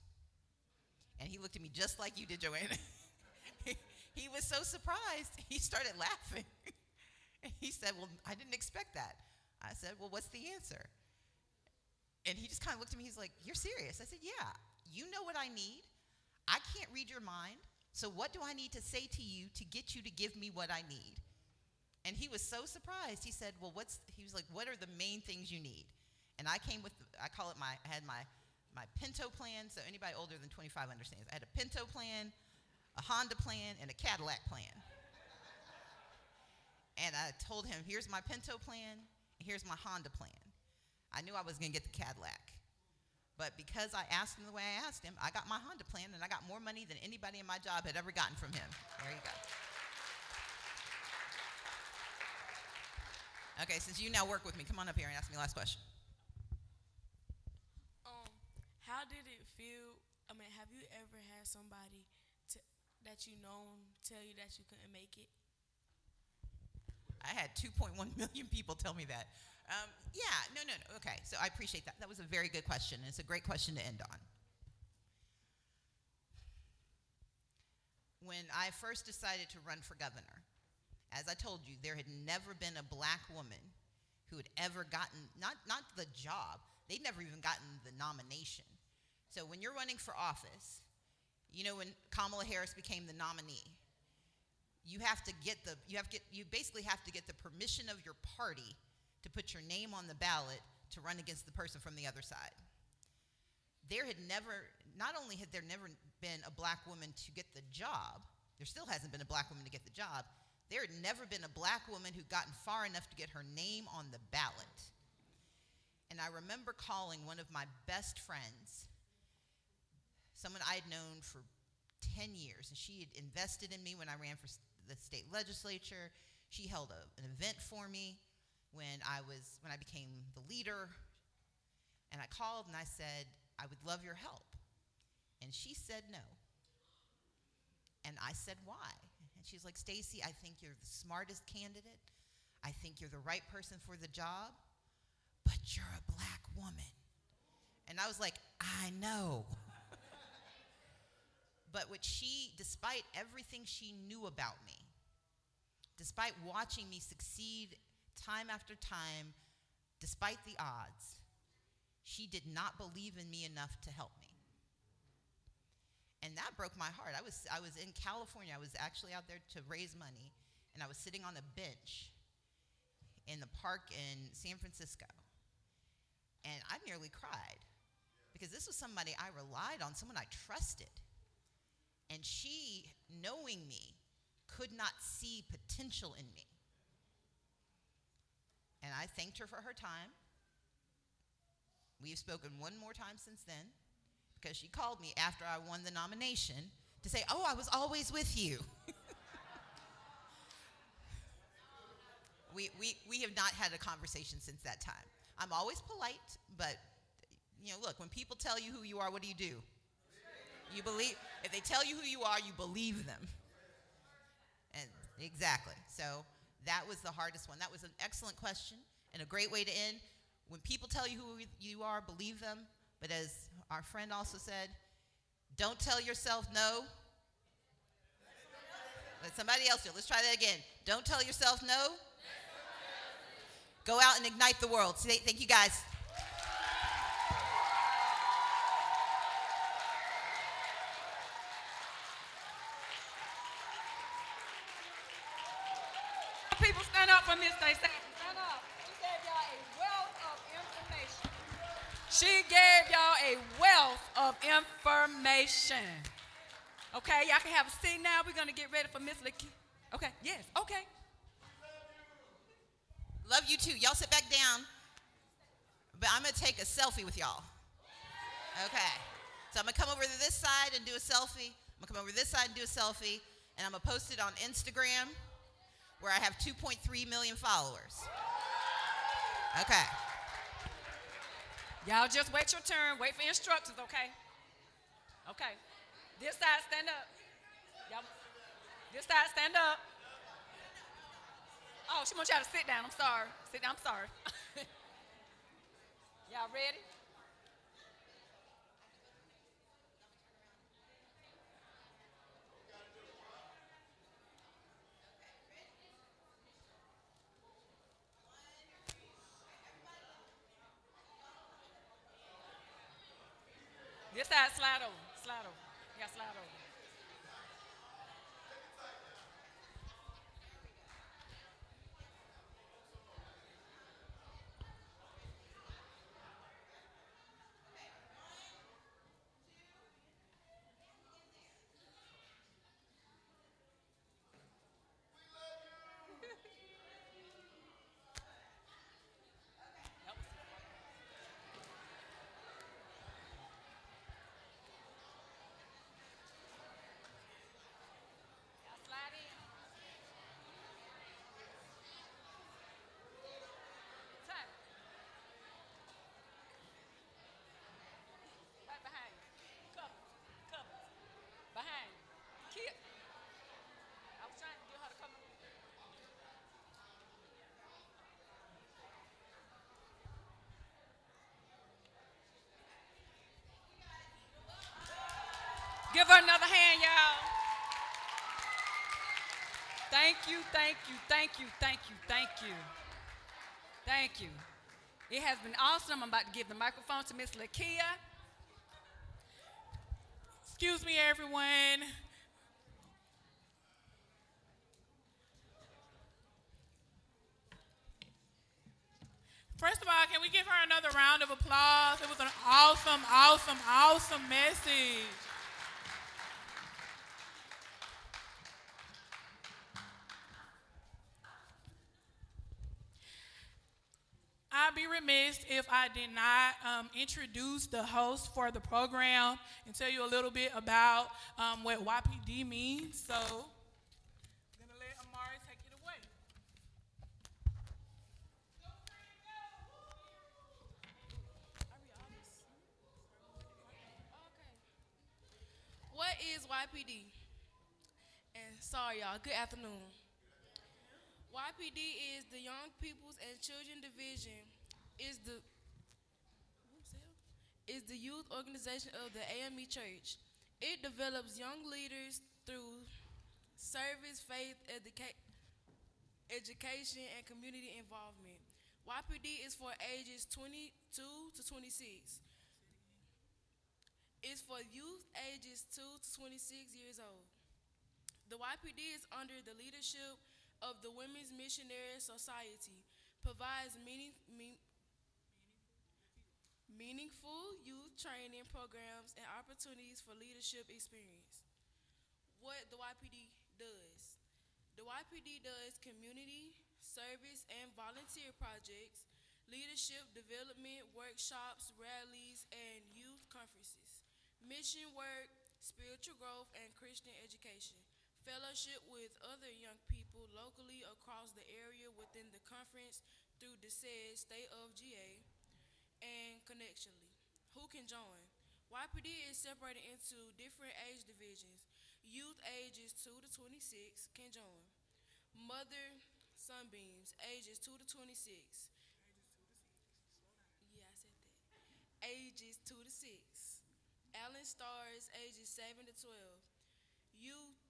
And he looked at me just like you did, Joanna. He was so surprised, he started laughing. He said, well, I didn't expect that. I said, well, what's the answer? And he just kind of looked at me, he's like, you're serious? I said, yeah, you know what I need. I can't read your mind, so what do I need to say to you to get you to give me what I need? And he was so surprised. He said, well, he was like, what are the main things you need? And I came with, I had my Pinto plan, so anybody older than 25 understands. I had a Pinto plan, a Honda plan, and a Cadillac plan. And I told him, here's my Pinto plan, and here's my Honda plan. I knew I was going to get the Cadillac. But because I asked him the way I asked him, I got my Honda plan, and I got more money than anybody in my job had ever gotten from him. There you go. Okay, since you now work with me, come on up here and ask me the last question. How did it feel? Have you ever had somebody that you known tell you that you couldn't make it? I had 2.1 million people tell me that. No. Okay, so I appreciate that. That was a very good question, and it's a great question to end on. When I first decided to run for governor, as I told you, there had never been a black woman who had ever gotten, not the job, they'd never even gotten the nomination. So when you're running for office, you know, when Kamala Harris became the nominee, you basically have to get the permission of your party to put your name on the ballot to run against the person from the other side. Not only had there never been a black woman to get the job, there still hasn't been a black woman to get the job, there had never been a black woman who'd gotten far enough to get her name on the ballot. And I remember calling one of my best friends, someone I'd known for 10 years, and she had invested in me when I ran for the state legislature. She held an event for me when I became the leader, and I called and I said, I would love your help. And she said no. And I said, why? And she's like, Stacy, I think you're the smartest candidate. I think you're the right person for the job, but you're a black woman. And I was like, I know. But despite everything she knew about me, despite watching me succeed time after time, despite the odds, she did not believe in me enough to help me. And that broke my heart. I was in California. I was actually out there to raise money, and I was sitting on a bench in the park in San Francisco. And I nearly cried because this was somebody I relied on, someone I trusted. And she, knowing me, could not see potential in me. And I thanked her for her time. We've spoken one more time since then because she called me after I won the nomination to say, "Oh, I was always with you." We have not had a conversation since that time. I'm always polite, but look, when people tell you who you are, what do? You believe. If they tell you who you are, you believe them. And exactly. So that was the hardest one. That was an excellent question and a great way to end. When people tell you who you are, believe them. But as our friend also said, don't tell yourself no. Let somebody else do it. Let's try that again. Don't tell yourself no. Go out and ignite the world. Thank you, guys. People stand up for Miss Stacy. Stand up. She gave y'all a wealth of information. She gave y'all a wealth of information. Okay, y'all can have a seat now. We're going to get ready for Miss Licky. Okay, yes, okay. Love you too. Y'all sit back down. But I'm going to take a selfie with y'all. Okay. So I'm going to come over to this side and do a selfie. I'm going to come over to this side and do a selfie. And I'm going to post it on Instagram, where I have 2.3 million followers. Okay. Y'all just wait your turn. Wait for instructions, okay? Okay. This side, stand up. Y'all, this side, stand up. Oh, she wants y'all to sit down. I'm sorry. Sit down. I'm sorry. Y'all ready? This side, slide over. Slide over. Yeah, slide over. Y'all slide in. Time. Right behind you. Cover. Cover. Behind you. Keep. I was trying to get her to come. Give her another hand, y'all. Thank you, thank you, thank you, thank you, thank you. Thank you. It has been awesome. I'm about to give the microphone to Miss Lakia. Excuse me, everyone. First of all, can we give her another round of applause? It was an awesome, awesome, awesome message. I'd be remiss if I did not introduce the host for the program and tell you a little bit about what YPD means. So I'm going to let Amari take it away. What is YPD? And sorry, y'all. Good afternoon. YPD is the Young People's and Children Division. Is the youth organization of the A.M.E. Church. It develops young leaders through service, faith, education, and community involvement. YPD is for ages 22 to 26. It's for youth ages 2 to 26 years old. The YPD is under the leadership of the Women's Missionary Society, provides meaningful youth training programs, and opportunities for leadership experience. What the YPD does. The YPD does community, service, and volunteer projects, leadership development, workshops, rallies, and youth conferences, mission work, spiritual growth, and Christian education, fellowship with other young people locally across the area within the conference through the said State of GA, and connectionally. Who can join? YPD is separated into different age divisions. Youth ages 2 to 26 can join. Mother Sunbeams, ages 2 to 26. Yeah, I said that. Ages 2 to 6. Allen Stars, ages 7 to 12. Youth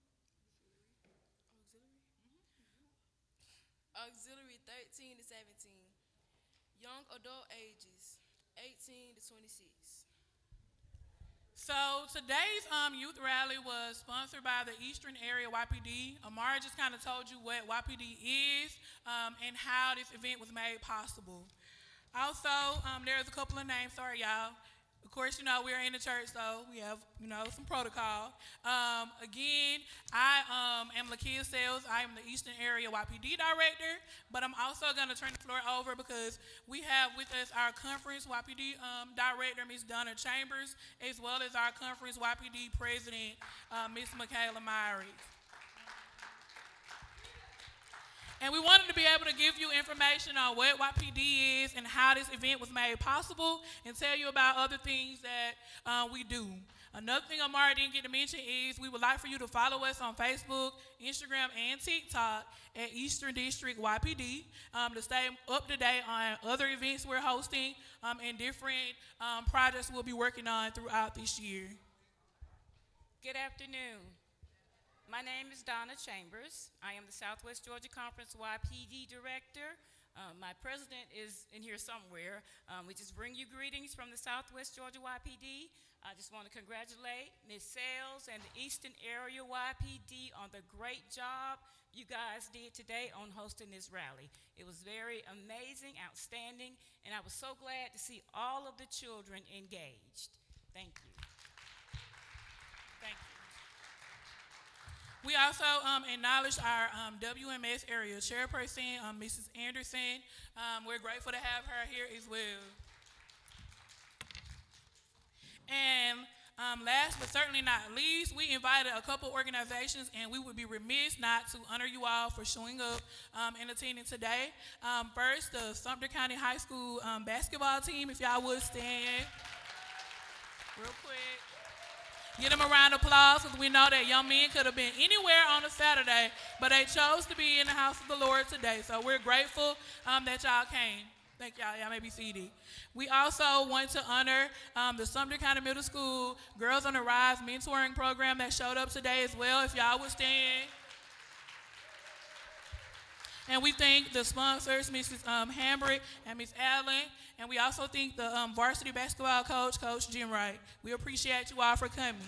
Auxiliary 13 to 17. Young adult ages 18 to 26. So today's youth rally was sponsored by the Eastern Area YPD. Amara just kind of told you what YPD is and how this event was made possible. Also, there's a couple of names. Sorry, y'all. Of course, we're in the church, so we have, some protocol. Again, I am Lakia Sales. I am the Eastern Area YPD Director, but I'm also going to turn the floor over because we have with us our conference YPD Director, Ms. Donna Chambers, as well as our conference YPD President, Ms. Michaela Myrie. And we wanted to be able to give you information on what YPD is and how this event was made possible and tell you about other things that we do. Another thing Amara didn't get to mention is we would like for you to follow us on Facebook, Instagram, and TikTok at Eastern District YPD to stay up to date on other events we're hosting and different projects we'll be working on throughout this year. Good afternoon. My name is Donna Chambers. I am the Southwest Georgia Conference YPD Director. My president is in here somewhere. We just bring you greetings from the Southwest Georgia YPD. I just want to congratulate Ms. Sales and the Eastern Area YPD on the great job you guys did today on hosting this rally. It was very amazing, outstanding, and I was so glad to see all of the children engaged. Thank you. Thank you. We also acknowledge our WMS area chairperson, Mrs. Anderson. We're grateful to have her here as well. And last but certainly not least, we invited a couple organizations, and we would be remiss not to honor you all for showing up and attending today. First, the Sumter County High School basketball team, if y'all would stand real quick. Give them a round of applause because we know that young men could have been anywhere on a Saturday, but they chose to be in the house of the Lord today. So we're grateful that y'all came. Thank y'all. Y'all may be seated. We also want to honor the Sumter County Middle School Girls on the Rise mentoring program that showed up today as well, if y'all would stand. And we thank the sponsors, Mrs. Hambrick and Ms. Allen. And we also thank the varsity basketball coach, Coach Jim Wright. We appreciate you all for coming.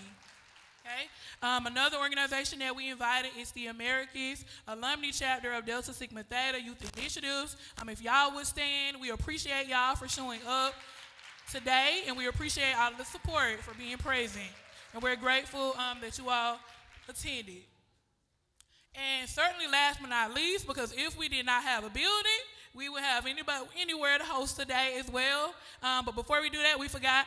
Okay. Another organization that we invited is the Americas Alumni Chapter of Delta Sigma Theta Youth Initiatives. If y'all would stand, we appreciate y'all for showing up today, and we appreciate all of the support for being present. And we're grateful that you all attended. And certainly last but not least, because if we did not have a building, we would have anywhere to host today as well. But before we do that, we forgot,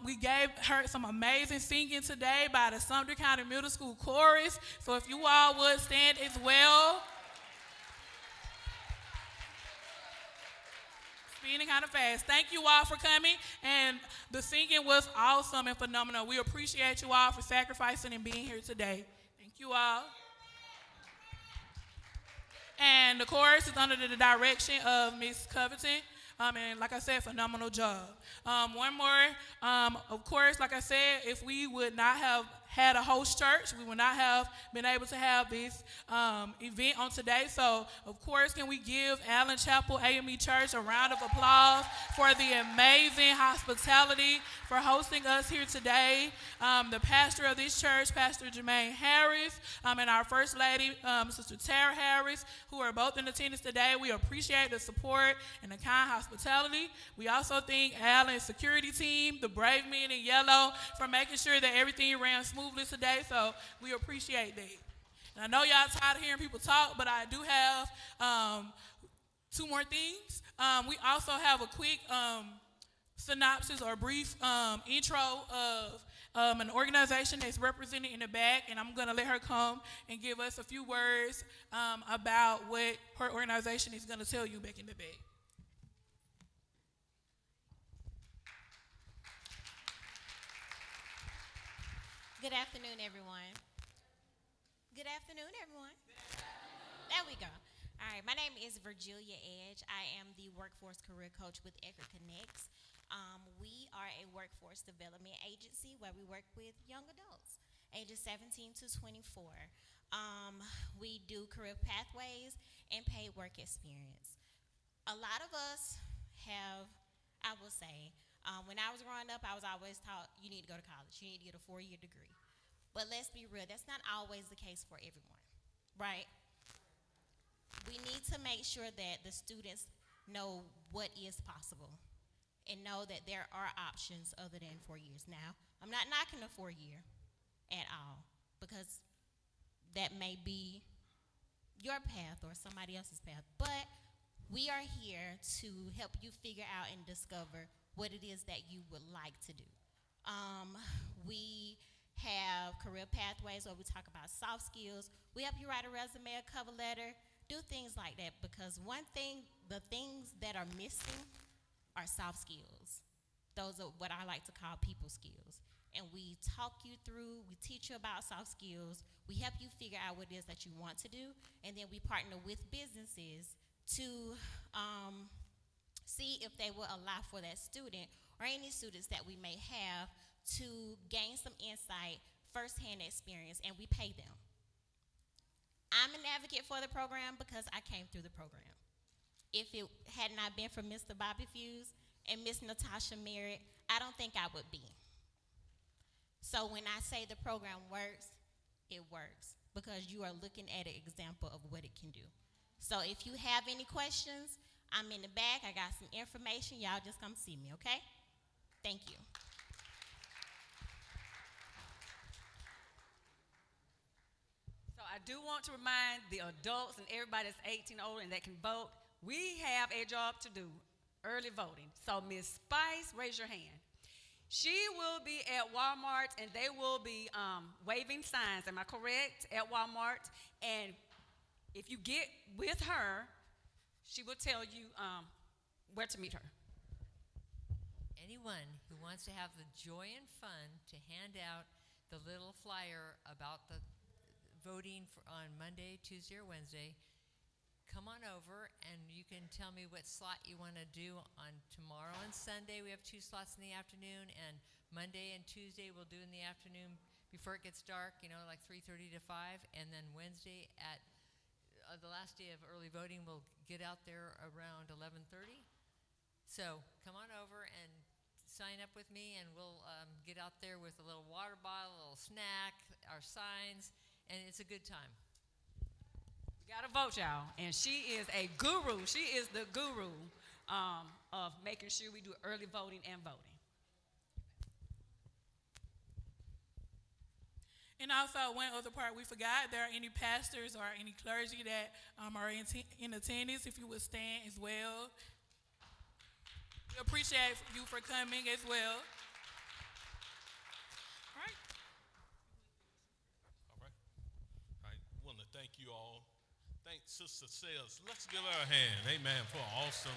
we heard some amazing singing today by the Sumter County Middle School Chorus. So if you all would stand as well. Speeding kind of fast. Thank you all for coming, and the singing was awesome and phenomenal. We appreciate you all for sacrificing and being here today. Thank you all. And the chorus is under the direction of Ms. Covington. And like I said, phenomenal job. One more, of course, like I said, if we would not have had a host church, we would not have been able to have this event on today. So, of course, can we give Allen Chapel A.M.E Church a round of applause for the amazing hospitality for hosting us here today. The pastor of this church, Pastor Jermaine Harris, and our First Lady, Sister Tara Harris, who are both in attendance today. We appreciate the support and the kind hospitality. We also thank Allen's security team, the brave men in yellow, for making sure that everything ran smoothly today. So we appreciate that. And I know y'all tired of hearing people talk, but I do have two more things. We also have a quick synopsis or brief intro of an organization that's represented in the back, and I'm going to let her come and give us a few words about what her organization is going to tell you back in the back. Good afternoon, everyone. Good afternoon, everyone. There we go. All right, my name is Virgilia Edge. I am the Workforce Career Coach with Edgar Connects. We are a workforce development agency where we work with young adults, ages 17 to 24. We do career pathways and paid work experience. A lot of us have, I will say, when I was growing up, I was always taught you need to go to college. You need to get a 4-year degree. But let's be real, that's not always the case for everyone, right? We need to make sure that the students know what is possible and know that there are options other than 4 years. Now, I'm not knocking a 4-year at all because that may be your path or somebody else's path. But we are here to help you figure out and discover what it is that you would like to do. We have career pathways where we talk about soft skills. We help you write a resume, a cover letter, do things like that, because one thing, the things that are missing are soft skills. Those are what I like to call people skills. And we talk you through, we teach you about soft skills, we help you figure out what it is that you want to do, and then we partner with businesses to see if they will allow for that student or any students that we may have to gain some insight, firsthand experience, and we pay them. I'm an advocate for the program because I came through the program. If it had not been for Mr. Bobby Fuse and Miss Natasha Merritt, I don't think I would be. So when I say the program works, it works because you are looking at an example of what it can do. So if you have any questions, I'm in the back. I got some information. Y'all just come see me, okay? Thank you. So I do want to remind the adults and everybody that's 18 or older and that can vote, we have a job to do, early voting. So Ms. Spice, raise your hand. She will be at Walmart and they will be waving signs, am I correct, at Walmart? And if you get with her, she will tell you where to meet her. Anyone who wants to have the joy and fun to hand out the little flyer about the voting on Monday, Tuesday, or Wednesday, come on over and you can tell me what slot you want to do on tomorrow and Sunday. We have 2 slots in the afternoon, and Monday and Tuesday we'll do in the afternoon before it gets dark, like 3:30 to 5, and then Wednesday at the last day of early voting, we'll get out there around 11:30. So come on over and sign up with me, and we'll get out there with a little water bottle, a little snack, our signs, and it's a good time. We got to vote, y'all. And she is a guru. She is the guru of making sure we do early voting and voting. And also, one other part we forgot, there are any pastors or any clergy that are in attendance, if you would stand as well. We appreciate you for coming as well. All right. All right. I want to thank you all. Thank Sister Sales. Let's give her a hand. Amen. For awesome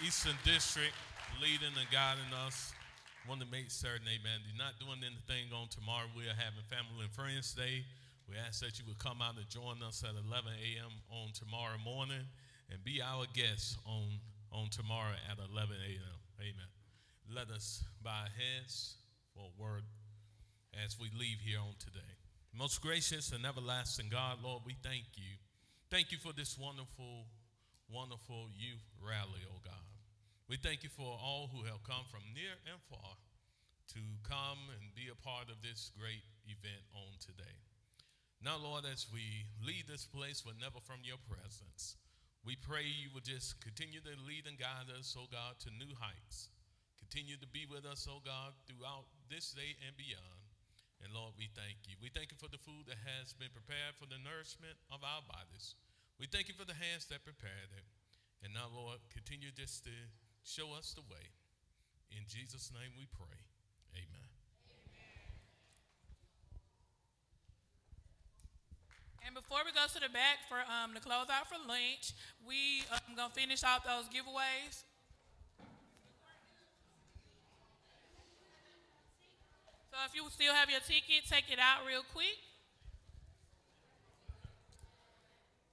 Eastern District leading and guiding us. Want to make certain, amen, you're not doing anything on tomorrow. We are having Family and Friends Day. We ask that you would come out and join us at 11 a.m. on tomorrow morning and be our guests on tomorrow at 11 a.m. Amen. Let us bow our heads for a word. as we leave here on today. Most gracious and everlasting God, Lord, we thank you. Thank you for this wonderful, wonderful youth rally, oh God. We thank you for all who have come from near and far to come and be a part of this great event on today. Now, Lord, as we leave this place, but never from your presence, we pray you will just continue to lead and guide us, oh God, to new heights. Continue to be with us, oh God, throughout this day and beyond. And Lord, we thank you. We thank you for the food that has been prepared for the nourishment of our bodies. We thank you for the hands that prepared it. And now, Lord, continue just to show us the way. In Jesus' name we pray. Amen. And before we go to the back for the closeout for lunch, we gonna finish off those giveaways. So if you still have your ticket, take it out real quick.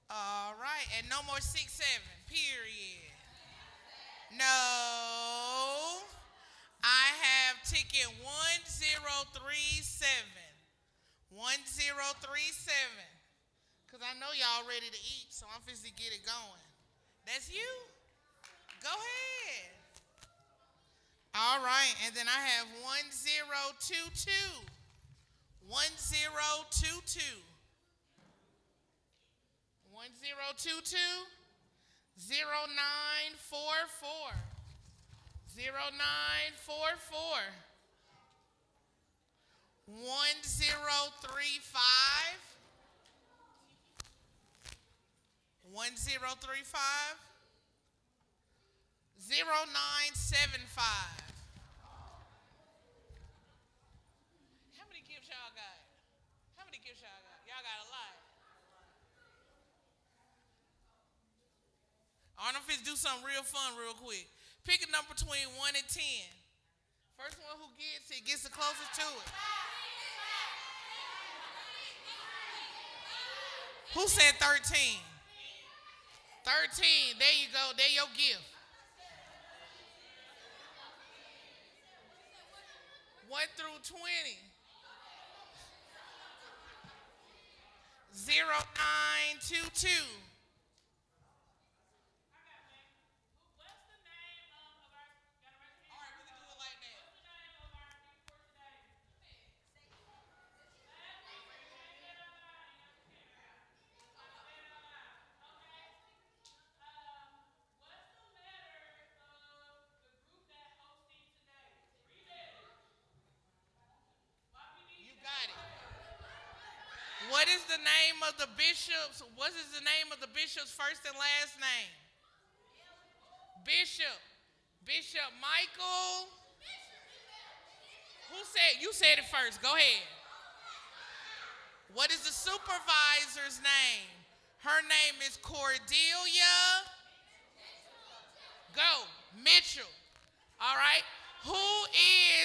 All right, and no more 6-7, period. No. I have ticket 1037. 1037. Because I know y'all ready to eat, so I'm fixing to get it going. That's you? Go ahead. All right, and then I have 1022. 1022. 1022. 0944. 0944. 1035. 1035. 0975. How many gifts y'all got? How many gifts y'all got? Y'all got a lot. I'm finna do something real fun real quick. Pick a number between 1 and 10. First one who gets it gets the closest to it. Who said 13? 13. There you go. There your gift. 1 through 20. 0922. What is the name of the bishop's? What is the name of the bishop's first and last name? Bishop. Bishop Michael. Who said? You said it first. Go ahead. What is the supervisor's name? Her name is Cordelia. Go. Mitchell. All right. Who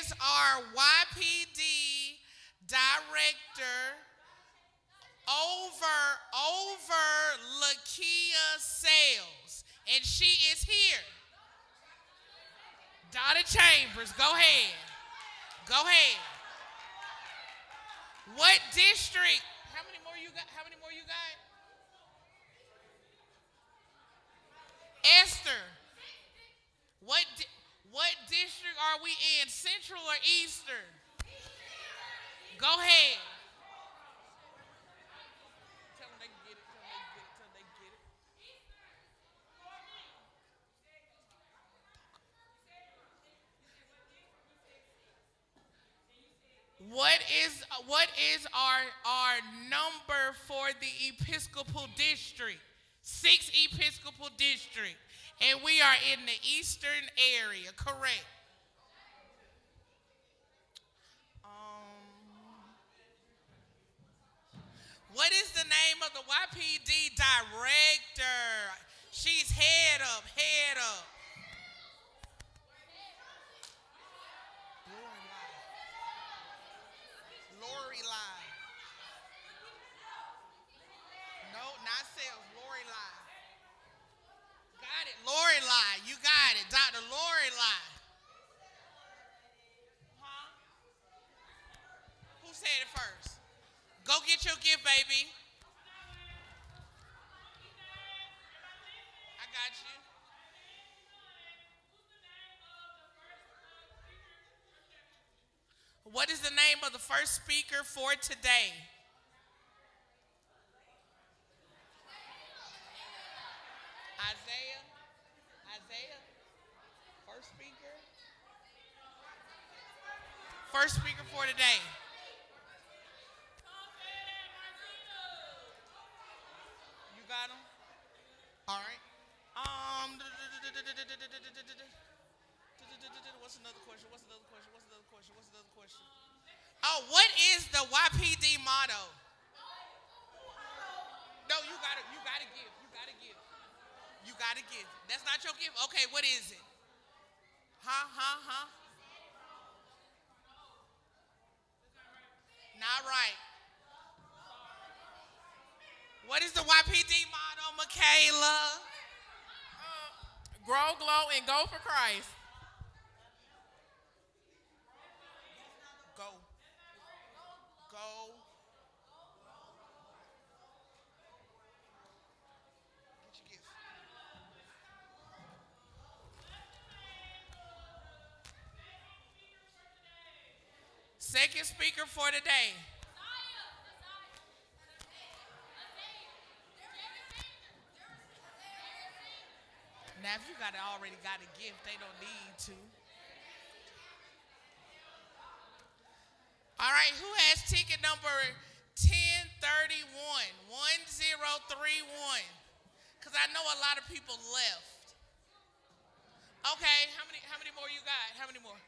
is our YPD director over Lakia Sales? And she is here. Donna Chambers, go ahead. Go ahead. What district? How many more you got? How many more you got? Esther. What district are we in? Central or Eastern? Go ahead. Tell them they can get it. Tell them they can get it. What is our number for the Episcopal District? 6 Episcopal District. And we are in the eastern area, correct? What is the name of the YPD director? She's head up, head up. Lori Live. No, not sales, Lori Live. Got it, Lori Live. You got it, Dr. Lori Live. Huh? Who What is the name of the first speaker for today? Isaiah. Isaiah. First speaker. First speaker for today. You got him? All right. What's another question? Oh, what is the YPD motto? No, you gotta give. You gotta give. That's not your gift. Okay, what is it? Huh? Not right. What is the YPD motto, Michaela? Grow, glow, and go for Christ. Go. Get your gift. Second speaker for today. Now, if you already got a gift, they don't need to. All right, who has ticket number 1031? 1031. Because I know a lot of people left. Okay, how many more you got? How many more?